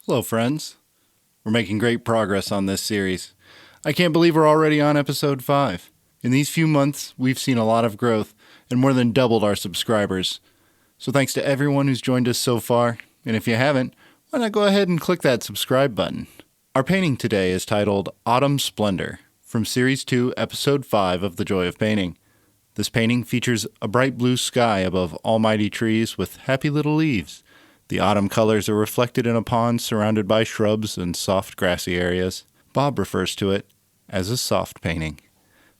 Hello, friends. We're making great progress on this series. I can't believe we're already on episode 5. In these few months, we've seen a lot of growth and more than doubled our subscribers. So thanks to everyone who's joined us so far, and if you haven't, why not go ahead and click that subscribe button. Our painting today is titled Autumn Splendor, from Series 2, Episode 5 of The Joy of Painting. This painting features a bright blue sky above almighty trees with happy little leaves. The autumn colors are reflected in a pond surrounded by shrubs and soft grassy areas. Bob refers to it as a soft painting,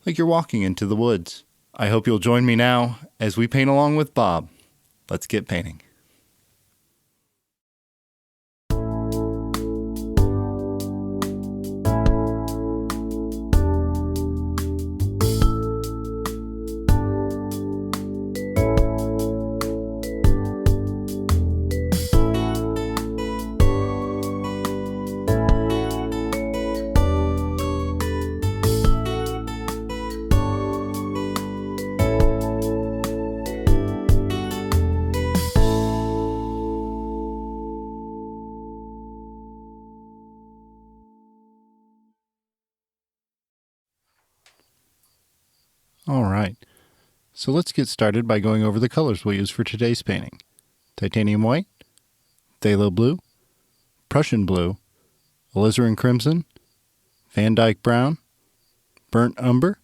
like you're walking into the woods. I hope you'll join me now as we paint along with Bob. Let's get painting. All right, so let's get started by going over the colors we'll use for today's painting. Titanium white, phthalo blue, Prussian blue, alizarin crimson, Van Dyke brown, burnt umber,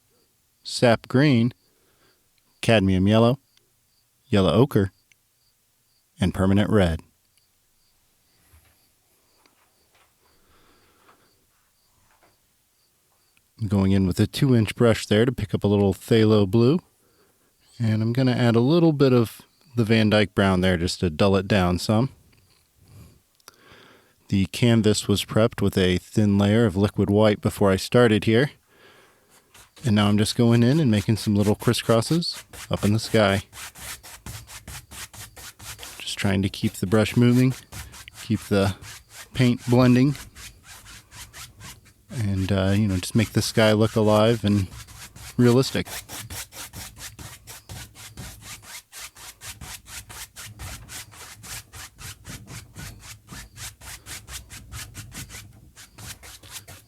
sap green, cadmium yellow, yellow ochre, and permanent red. I'm going in with a 2-inch brush there to pick up a little phthalo blue. And I'm going to add a little bit of the Van Dyke brown there just to dull it down some. The canvas was prepped with a thin layer of liquid white before I started here. And now I'm just going in and making some little crisscrosses up in the sky. Just trying to keep the brush moving, keep the paint blending. And, just make the sky look alive and realistic.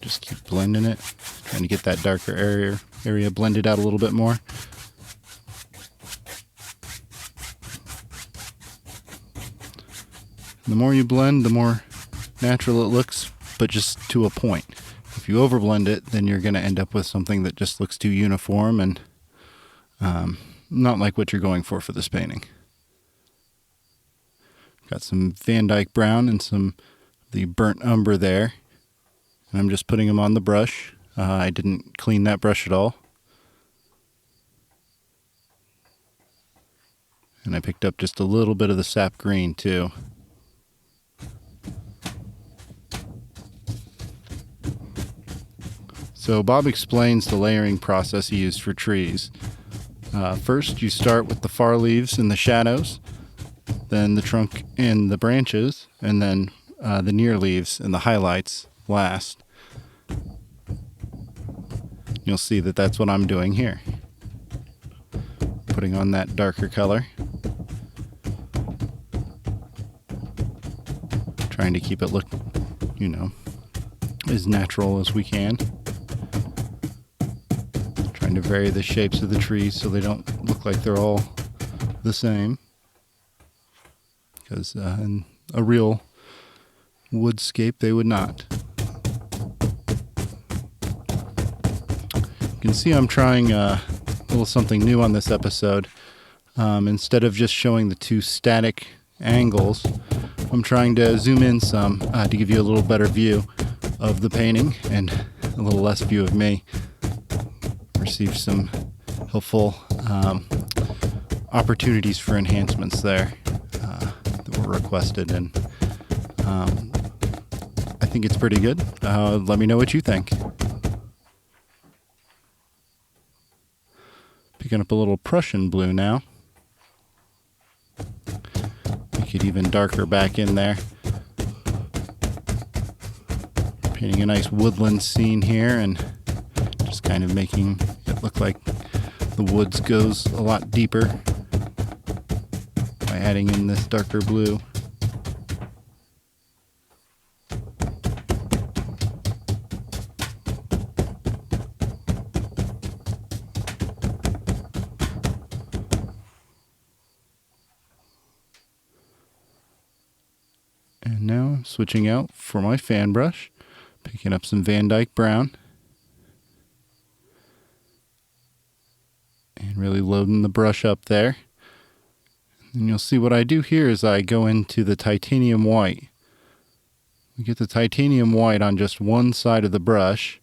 Just keep blending it, trying to get that darker area blended out a little bit more. The more you blend, the more natural it looks, but just to a point. If you overblend it, then you're going to end up with something that just looks too uniform and not like what you're going for this painting. Got some Van Dyke brown and some of the burnt umber there. And I'm just putting them on the brush. I didn't clean that brush at all. And I picked up just a little bit of the sap green too. So Bob explains the layering process he used for trees. First, you start with the far leaves and the shadows, then the trunk and the branches, and then the near leaves and the highlights last. You'll see that that's what I'm doing here. Putting on that darker color. Trying to keep it look, as natural as we can. Trying to vary the shapes of the trees so they don't look like they're all the same. Because in a real woodscape, they would not. You can see I'm trying a little something new on this episode. Instead of just showing the two static angles, I'm trying to zoom in some to give you a little better view of the painting and a little less view of me. Received some helpful opportunities for enhancements there that were requested, and I think it's pretty good. Let me know what you think. Picking up a little Prussian blue now. Make it even darker back in there. Painting a nice woodland scene here and just kind of making it look like the woods goes a lot deeper by adding in this darker blue. I'm switching out for my fan brush, picking up some Van Dyke Brown, and really loading the brush up there. And you'll see what I do here is I go into the titanium white. We get the titanium white on just one side of the brush,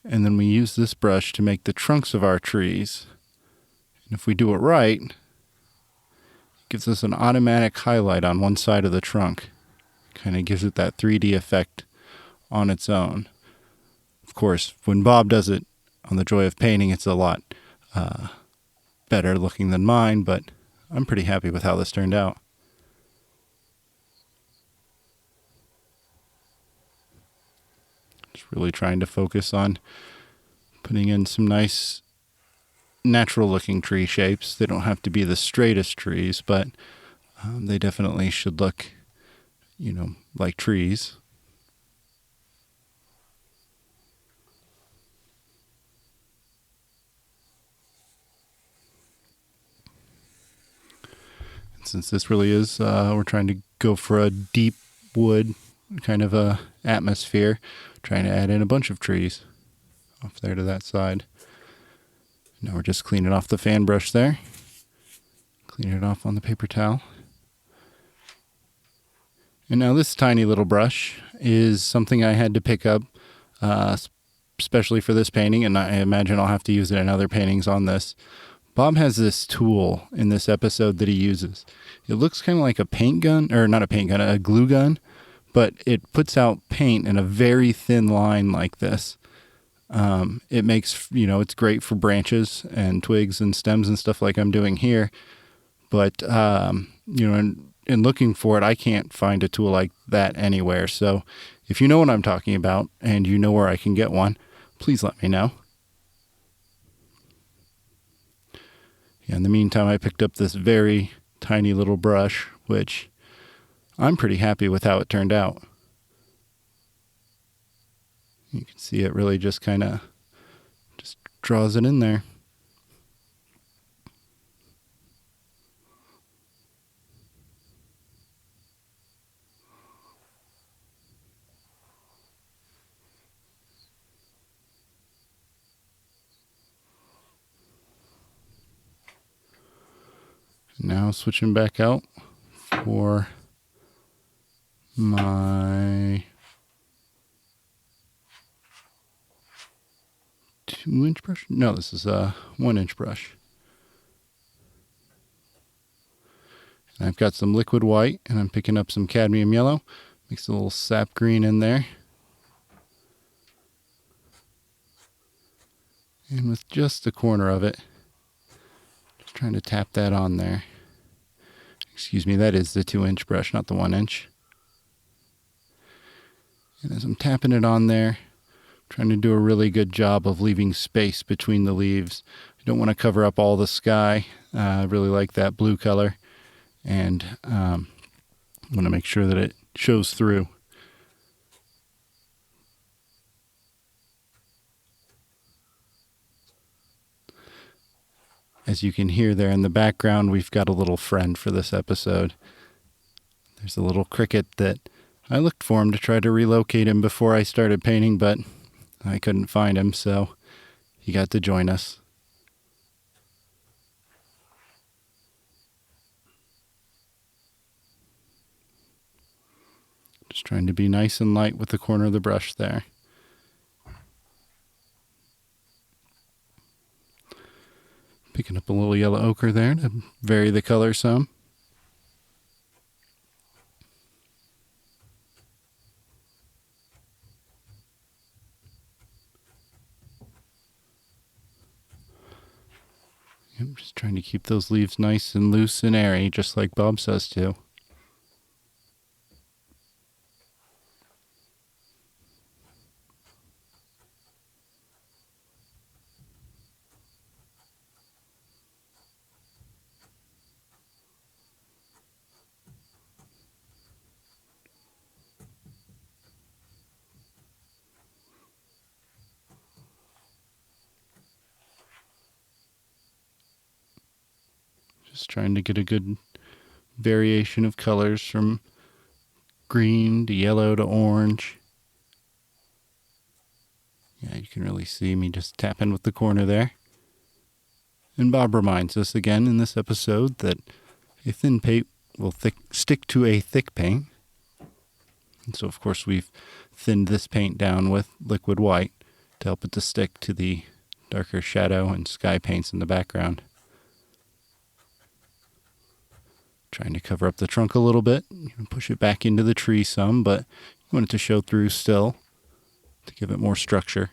and then we use this brush to make the trunks of our trees. And if we do it right, it gives us an automatic highlight on one side of the trunk. Kind of gives it that 3D effect on its own. Of course, when Bob does it on The Joy of Painting, it's a lot better looking than mine, but I'm pretty happy with how this turned out. Just really trying to focus on putting in some nice natural looking tree shapes. They don't have to be the straightest trees, but they definitely should look, like trees. And since this really is, we're trying to go for a deep wood kind of a atmosphere, trying to add in a bunch of trees off there to that side. Now we're just cleaning off the fan brush there, cleaning it off on the paper towel. And now this tiny little brush is something I had to pick up, especially for this painting, and I imagine I'll have to use it in other paintings on this. Bob has this tool in this episode that he uses. It looks kind of like a paint gun, or not a paint gun, a glue gun, but it puts out paint in a very thin line like this. It makes, it's great for branches and twigs and stems and stuff like I'm doing here. But, in looking for it, I can't find a tool like that anywhere. So if you know what I'm talking about and you know where I can get one, please let me know. Yeah, in the meantime, I picked up this very tiny little brush, which I'm pretty happy with how it turned out. You can see it really just kind of just draws it in there. Now switching back out for my 2-inch brush. No, this is a 1-inch brush. And I've got some liquid white, and I'm picking up some cadmium yellow. Mix a little sap green in there. And with just the corner of it, just trying to tap that on there. Excuse me, that is the 2-inch brush, not the 1-inch. And as I'm tapping it on there, trying to do a really good job of leaving space between the leaves. I don't want to cover up all the sky. I really like that blue color. And I want to make sure that it shows through. As you can hear there in the background, we've got a little friend for this episode. There's a little cricket that I looked for him to try to relocate him before I started painting, but I couldn't find him, so he got to join us. Just trying to be nice and light with the corner of the brush there. Picking up a little yellow ochre there to vary the color some. I'm just trying to keep those leaves nice and loose and airy, just like Bob says to. Just trying to get a good variation of colors from green to yellow to orange. Yeah, you can really see me just tapping with the corner there. And Bob reminds us again in this episode that a thin paint will stick to a thick paint. And so, of course, we've thinned this paint down with liquid white to help it to stick to the darker shadow and sky paints in the background. Trying to cover up the trunk a little bit. You can push it back into the tree some, but you want it to show through still to give it more structure.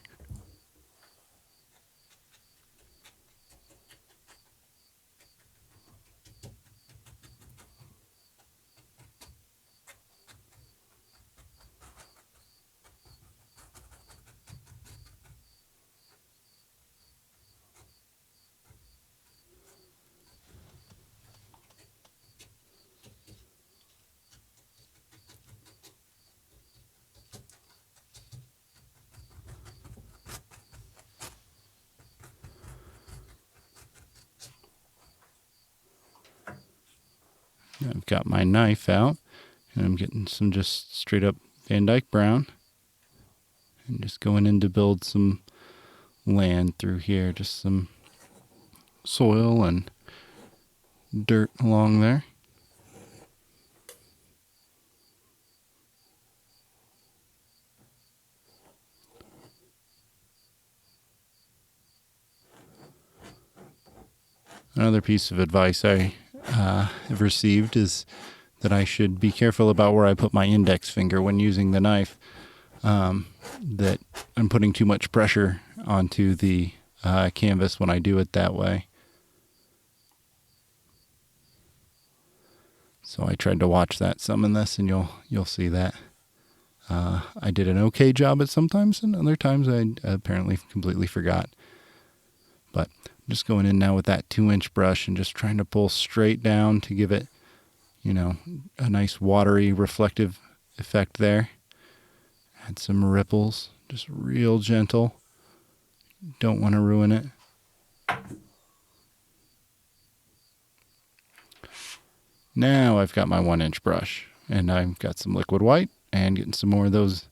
I've got my knife out, and I'm getting some just straight up Van Dyke brown, and just going in to build some land through here, just some soil and dirt along there. Another piece of advice I have received is that I should be careful about where I put my index finger when using the knife, that I'm putting too much pressure onto the canvas when I do it that way. So I tried to watch that some in this, and you'll see that. I did an okay job at sometimes, and other times I apparently completely forgot. But I'm just going in now with that 2-inch brush and just trying to pull straight down to give it, a nice watery reflective effect there. Add some ripples, just real gentle. Don't want to ruin it. Now I've got my 1-inch brush, and I've got some liquid white and getting some more of those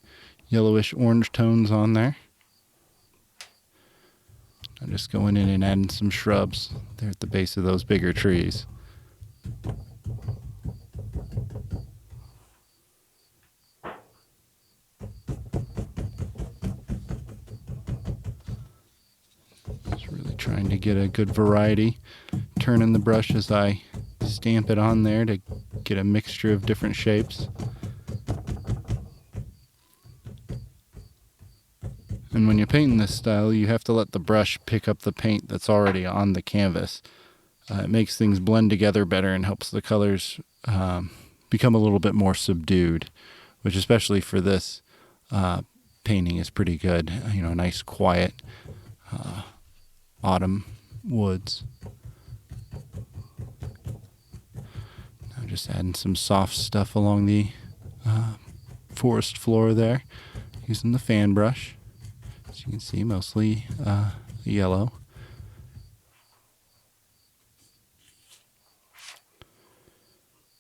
yellowish orange tones on there. I'm just going in and adding some shrubs there at the base of those bigger trees. Just really trying to get a good variety. Turning the brush as I stamp it on there to get a mixture of different shapes. And when you paint in this style, you have to let the brush pick up the paint that's already on the canvas. It makes things blend together better and helps the colors become a little bit more subdued, which especially for this painting is pretty good. Nice quiet autumn woods. Now just adding some soft stuff along the forest floor there, using the fan brush. As you can see, mostly yellow.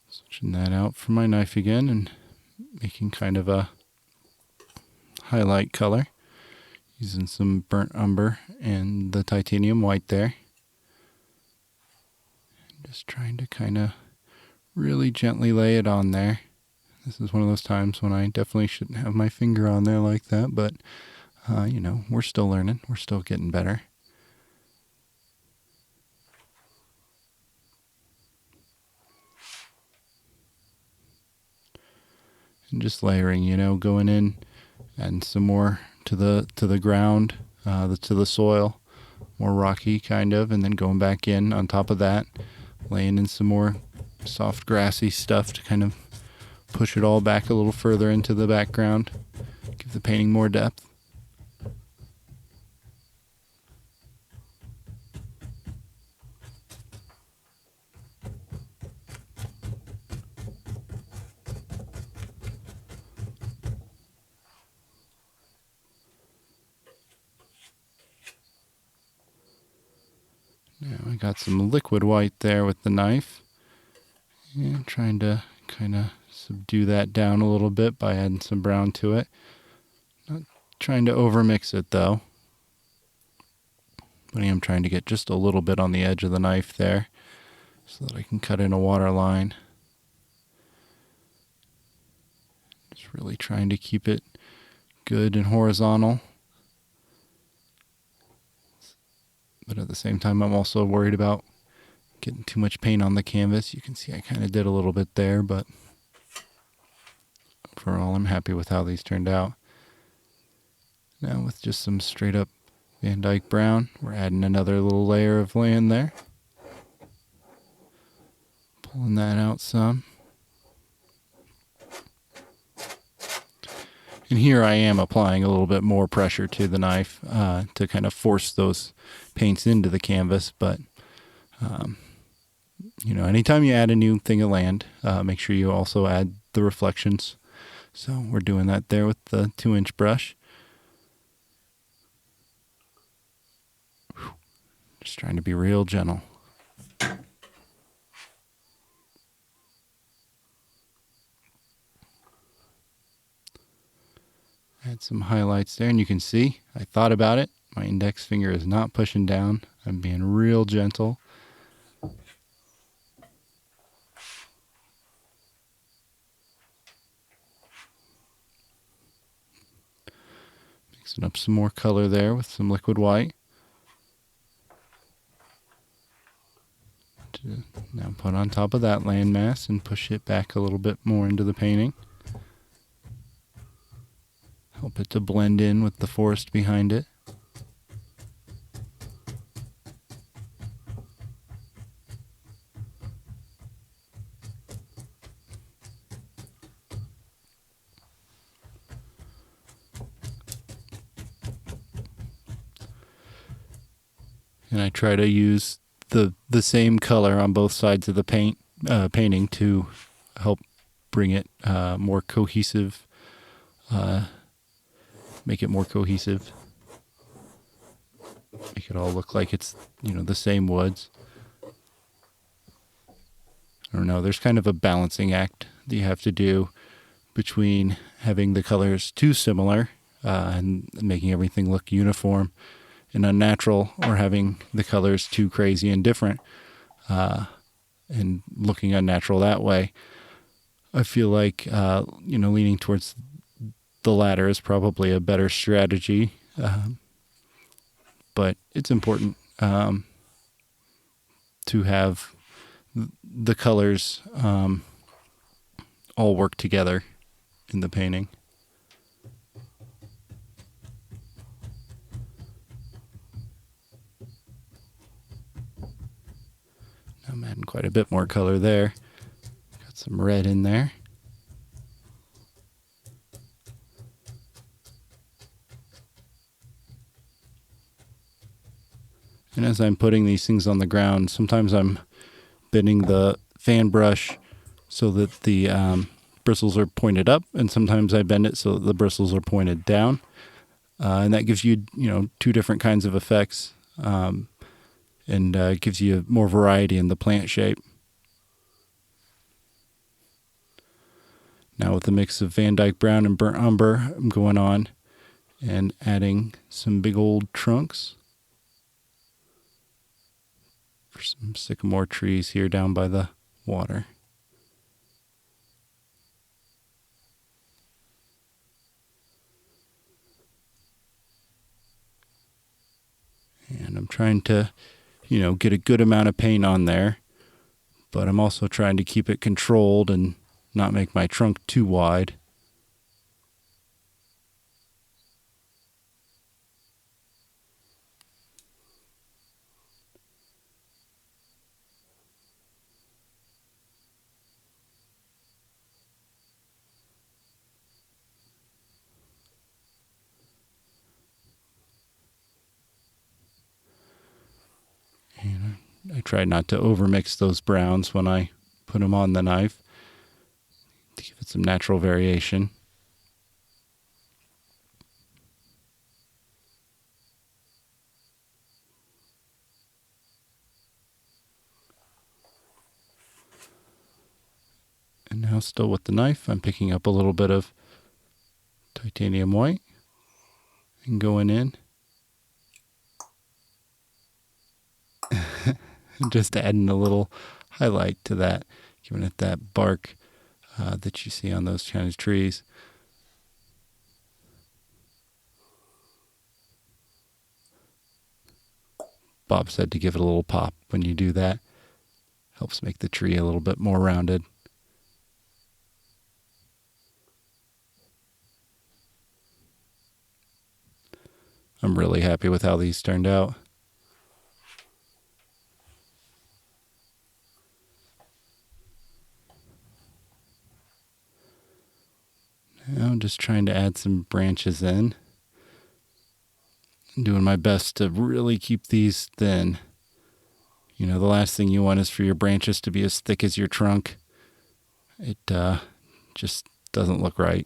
Switching that out for my knife again and making kind of a highlight color. Using some burnt umber and the titanium white there. Just trying to kind of really gently lay it on there. This is one of those times when I definitely shouldn't have my finger on there like that, but we're still learning. We're still getting better. And just layering, going in and some more to the ground, to the soil, more rocky kind of, and then going back in on top of that, laying in some more soft grassy stuff to kind of push it all back a little further into the background, give the painting more depth. Now I got some liquid white there with the knife, and trying to kind of subdue that down a little bit by adding some brown to it. Not trying to overmix it though. But I am trying to get just a little bit on the edge of the knife there so that I can cut in a water line. Just really trying to keep it good and horizontal. But at the same time, I'm also worried about getting too much paint on the canvas. You can see I kind of did a little bit there, but overall I'm happy with how these turned out. Now with just some straight up Van Dyke brown, we're adding another little layer of land there. Pulling that out some. And here I am applying a little bit more pressure to the knife to kind of force those paints into the canvas. But, anytime you add a new thing of land, make sure you also add the reflections. So we're doing that there with the 2-inch brush. Just trying to be real gentle. Add some highlights there, and you can see I thought about it. My index finger is not pushing down. I'm being real gentle. Mixing up some more color there with some liquid white. To now put on top of that landmass and push it back a little bit more into the painting. Help it to blend in with the forest behind it. And I try to use the same color on both sides of the painting to help bring it more cohesive. Make it more cohesive. Make it all look like it's, the same woods. I don't know, there's kind of a balancing act that you have to do between having the colors too similar and making everything look uniform and unnatural, or having the colors too crazy and different and looking unnatural that way. I feel like, leaning towards the latter is probably a better strategy, but it's important to have the colors all work together in the painting. I'm adding quite a bit more color there. Got some red in there. And as I'm putting these things on the ground, sometimes I'm bending the fan brush so that the bristles are pointed up, and sometimes I bend it so that the bristles are pointed down. And that gives you, two different kinds of effects, and gives you more variety in the plant shape. Now with a mix of Van Dyke brown and burnt umber, I'm going on and adding some big old trunks for some sycamore trees here down by the water. And I'm trying to, get a good amount of paint on there, but I'm also trying to keep it controlled and not make my trunk too wide. And I try not to overmix those browns when I put them on the knife to give it some natural variation. And now Now still with the knife, I'm picking up a little bit of titanium white and going in. Just adding a little highlight to that, giving it that bark that you see on those kind of trees. Bob said to give it a little pop when you do that. Helps make the tree a little bit more rounded. I'm really happy with how these turned out. Now I'm just trying to add some branches in. I'm doing my best to really keep these thin. You know, the last thing you want is for your branches to be as thick as your trunk. It just doesn't look right.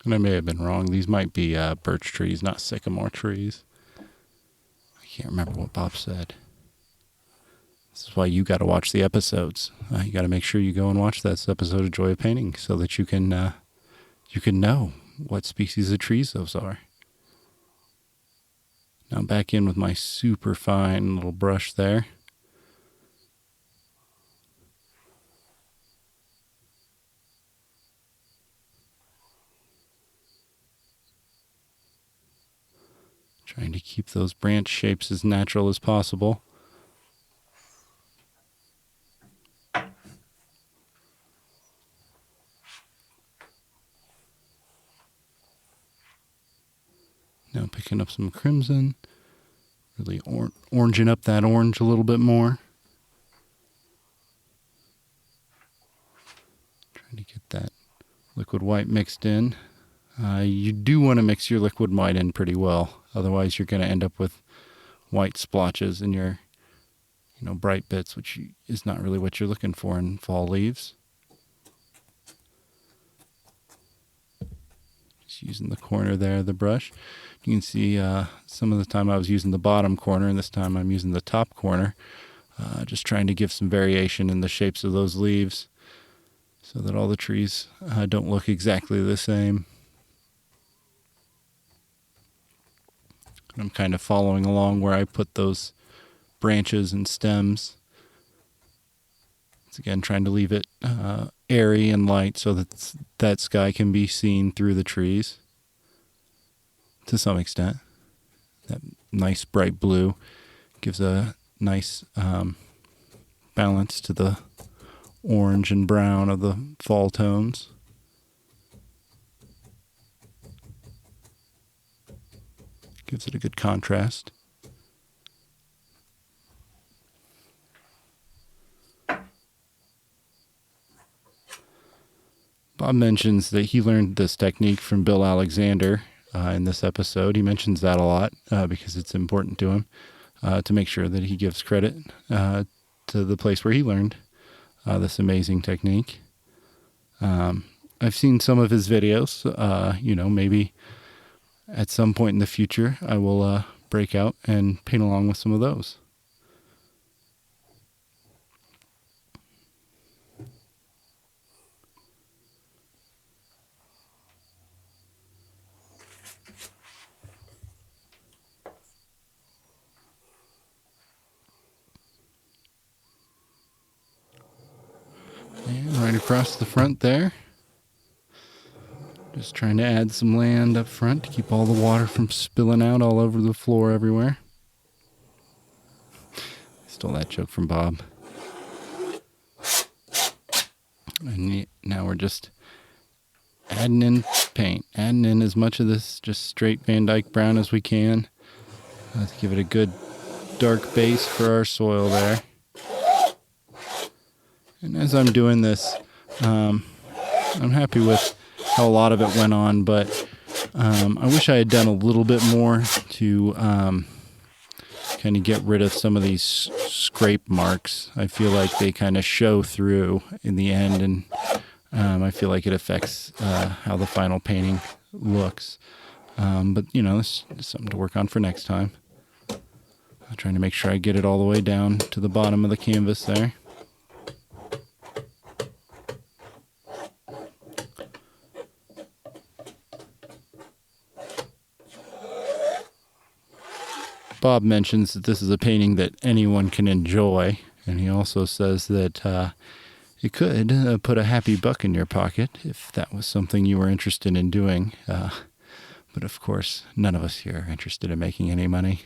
And I may have been wrong. These might be birch trees, not sycamore trees. I can't remember what Bob said. This is why you got to watch the episodes. You got to make sure you go and watch that episode of Joy of Painting so that you can know what species of trees those are. Now back in with my super fine little brush there. Trying to keep those branch shapes as natural as possible. Now picking up some crimson, really oranging up that orange a little bit more. Trying to get that liquid white mixed in. You do want to mix your liquid white in pretty well. Otherwise, you're going to end up with white splotches in your, bright bits, which is not really what you're looking for in fall leaves. Just using the corner there of the brush. You can see some of the time I was using the bottom corner, and this time I'm using the top corner. Just trying to give some variation in the shapes of those leaves so that all the trees don't look exactly the same. I'm kind of following along where I put those branches and stems. It's again trying to leave it airy and light so that sky can be seen through the trees to some extent. That nice bright blue gives a nice balance to the orange and brown of the fall tones. Gives it a good contrast. Bob mentions that he learned this technique from Bill Alexander in this episode. He mentions that a lot because it's important to him to make sure that he gives credit to the place where he learned this amazing technique. I've seen some of his videos. Maybe at some point in the future, I will break out and paint along with some of those. And right across the front there. Just trying to add some land up front to keep all the water from spilling out all over the floor everywhere. Stole that joke from Bob. And now we're just adding in paint. Adding in as much of this just straight Van Dyke brown as we can. To give it a good dark base for our soil there. And as I'm doing this, I'm happy with how a lot of it went on, but I wish I had done a little bit more to kind of get rid of some of these scrape marks. I feel like they kind of show through in the end, and I feel like it affects how the final painting looks. But, this is something to work on for next time. I'm trying to make sure I get it all the way down to the bottom of the canvas there. Bob mentions that this is a painting that anyone can enjoy, and he also says that it could put a happy buck in your pocket if that was something you were interested in doing. But of course, none of us here are interested in making any money.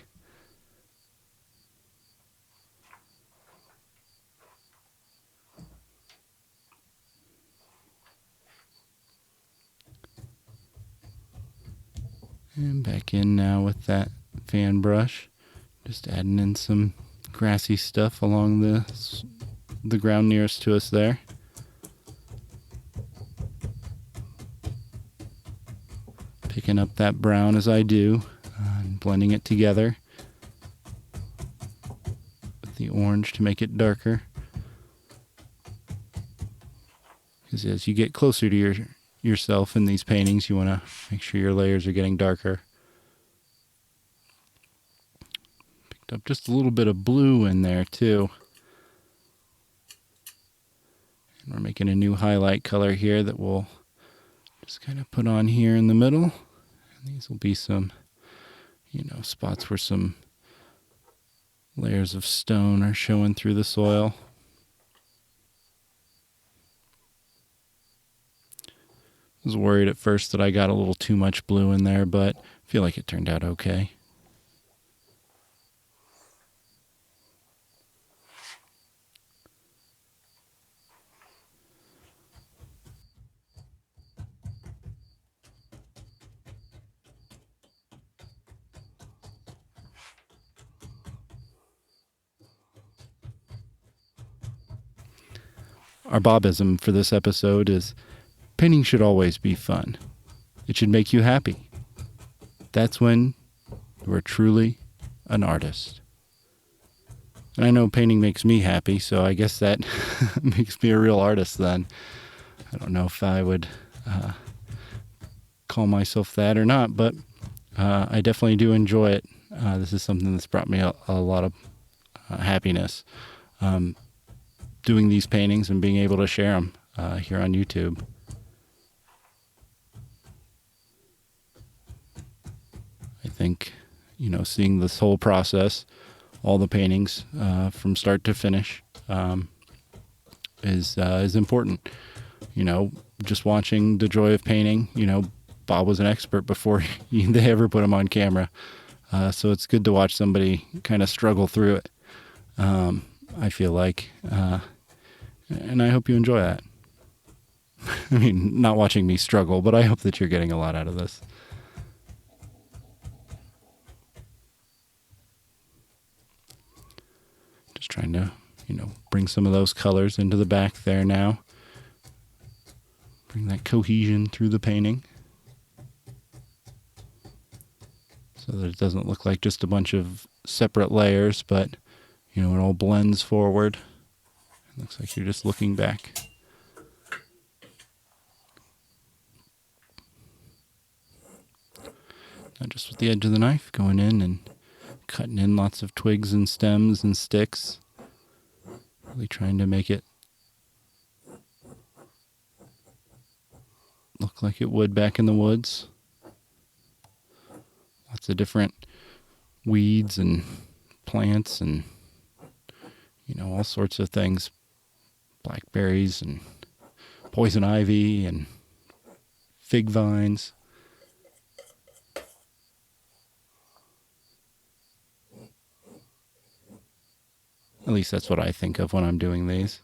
And back in now with that fan brush, just adding in some grassy stuff along the ground nearest to us there. Picking up that brown as I do, and blending it together with the orange to make it darker. Because as you get closer to yourself in these paintings, you want to make sure your layers are getting darker. Picked up just a little bit of blue in there too. And we're making a new highlight color here that we'll just kind of put on here in the middle. And these will be some, spots where some layers of stone are showing through the soil. I was worried at first that I got a little too much blue in there, but I feel like it turned out okay. Our Bobism for this episode is, painting should always be fun. It should make you happy. That's when you are truly an artist. And I know painting makes me happy, so I guess that makes me a real artist then. I don't know if I would call myself that or not, but I definitely do enjoy it. This is something that's brought me a lot of happiness. Doing these paintings and being able to share them here on YouTube. I think, seeing this whole process, all the paintings from start to finish, is important. Just watching the joy of painting. Bob was an expert before they ever put him on camera, so it's good to watch somebody kind of struggle through it. I feel like, and I hope you enjoy that. I mean, not watching me struggle, but I hope that you're getting a lot out of this. Just trying to, bring some of those colors into the back there now. Bring that cohesion through the painting, so that it doesn't look like just a bunch of separate layers, but it all blends forward. It looks like you're just looking back. Now just with the edge of the knife, going in and cutting in lots of twigs and stems and sticks. Really trying to make it look like it would back in the woods. Lots of different weeds and plants and all sorts of things. Blackberries and poison ivy and fig vines. At least that's what I think of when I'm doing these.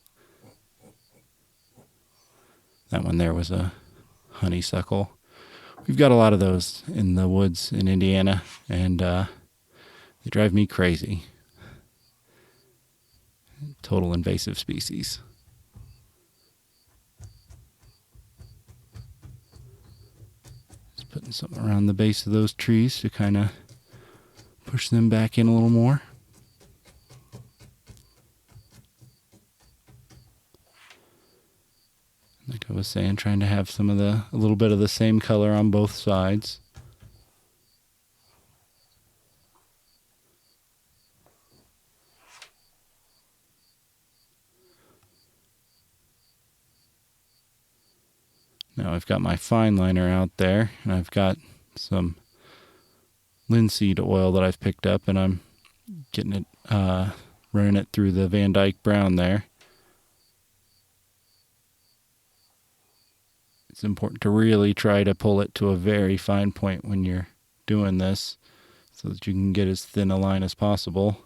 That one there was a honeysuckle. We've got a lot of those in the woods in Indiana, and they drive me crazy. Total invasive species. Putting something around the base of those trees to kind of push them back in a little more. Like I was saying, trying to have a little bit of the same color on both sides. Now I've got my fine liner out there, and I've got some linseed oil that I've picked up, and I'm getting it, running it through the Van Dyke brown there. It's important to really try to pull it to a very fine point when you're doing this, so that you can get as thin a line as possible.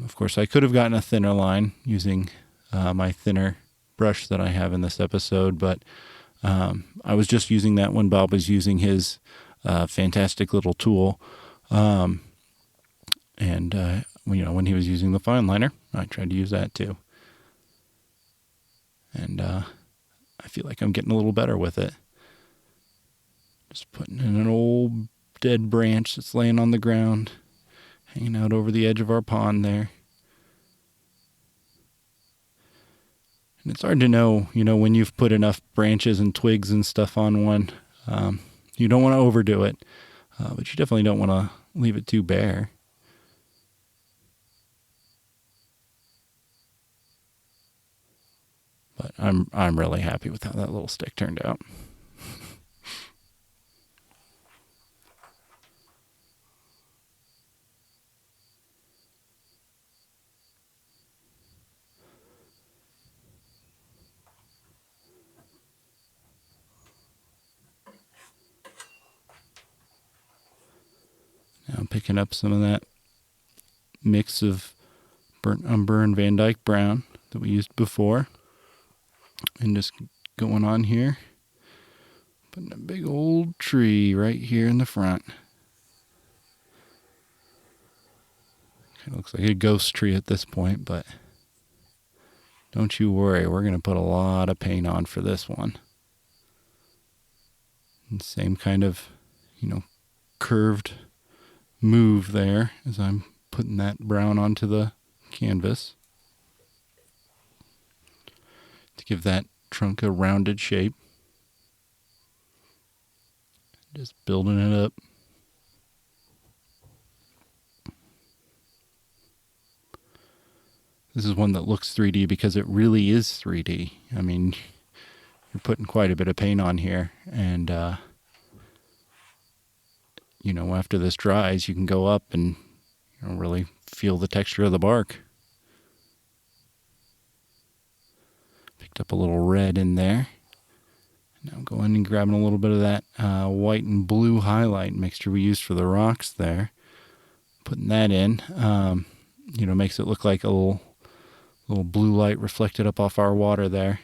Of course, I could have gotten a thinner line using my thinner brush that I have in this episode, but I was just using that when Bob was using his fantastic little tool. And when he was using the fine liner, I tried to use that too. And I feel like I'm getting a little better with it. Just putting in an old dead branch that's laying on the ground, hanging out over the edge of our pond there. And it's hard to know, when you've put enough branches and twigs and stuff on one. You don't want to overdo it, but you definitely don't want to leave it too bare. But I'm really happy with how that little stick turned out. Now I'm picking up some of that mix of burnt umber and Van Dyke brown that we used before, and just going on here, putting a big old tree right here in the front. Kind of looks like a ghost tree at this point, but don't you worry, we're going to put a lot of paint on for this one. And same kind of, curved move there as I'm putting that brown onto the canvas to give that trunk a rounded shape. Just building it up. This is one that looks 3D because it really is 3D. I mean, you're putting quite a bit of paint on here, and after this dries, you can go up and really feel the texture of the bark. Picked up a little red in there. Now I'm going and grabbing a little bit of that white and blue highlight mixture we used for the rocks there. Putting that in, makes it look like a little blue light reflected up off our water there.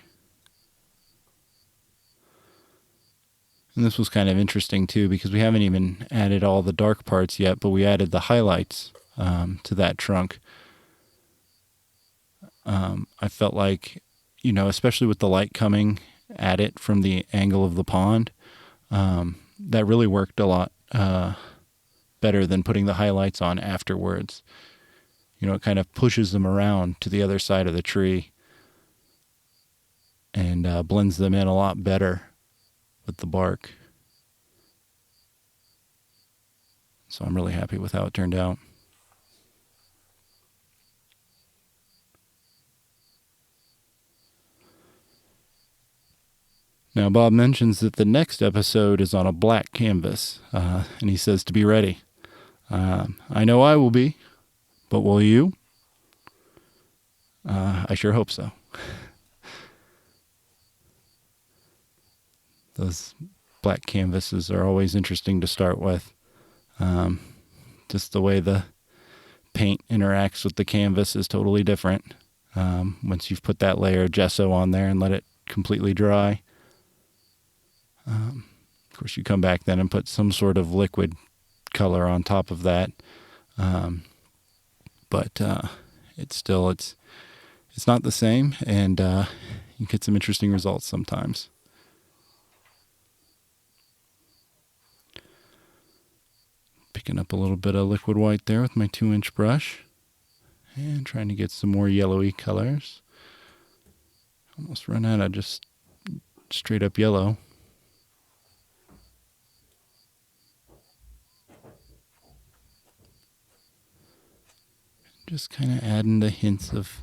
And this was kind of interesting too, because we haven't even added all the dark parts yet, but we added the highlights to that trunk. I felt like, especially with the light coming at it from the angle of the pond, that really worked a lot better than putting the highlights on afterwards. It kind of pushes them around to the other side of the tree and blends them in a lot better with the bark. So I'm really happy with how it turned out. Now, Bob mentions that the next episode is on a black canvas, and he says to be ready. I know I will be, but will you? I sure hope so. Those black canvases are always interesting to start with. Just the way the paint interacts with the canvas is totally different once you've put that layer of gesso on there and let it completely dry. Of course, you come back then and put some sort of liquid color on top of that. But it's not the same, and you get some interesting results sometimes. Picking up a little bit of liquid white there with my 2-inch brush. And trying to get some more yellowy colors. Almost run out of just straight up yellow. Just kind of adding the hints of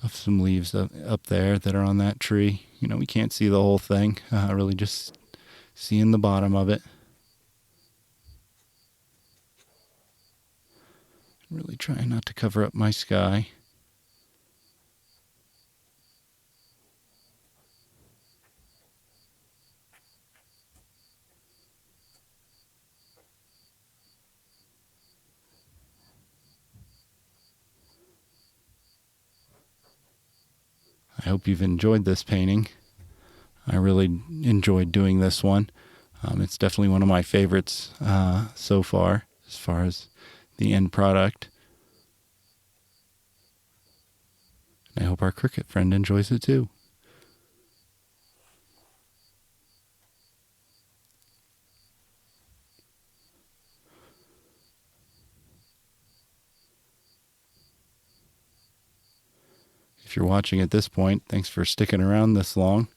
some leaves up there that are on that tree. You know, we can't see the whole thing. Really just seeing the bottom of it. Really trying not to cover up my sky. I hope you've enjoyed this painting. I really enjoyed doing this one. It's definitely one of my favorites so far as the end product. And I hope our cricket friend enjoys it too. If you're watching at this point, thanks for sticking around this long.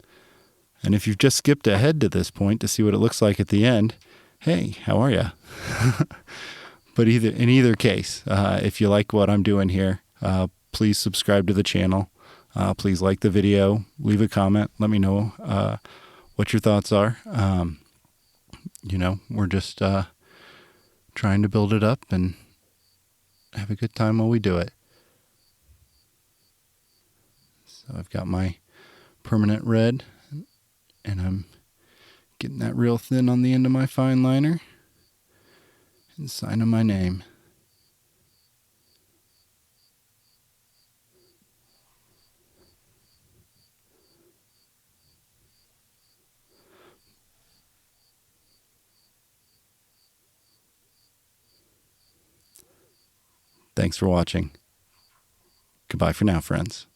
And if you've just skipped ahead to this point to see what it looks like at the end, hey, how are you? But in either case, if you like what I'm doing here, please subscribe to the channel. Please like the video, leave a comment, let me know what your thoughts are. We're just trying to build it up and have a good time while we do it. So I've got my permanent red, and I'm getting that real thin on the end of my fine liner and signing my name. Thanks for watching. Goodbye for now, friends.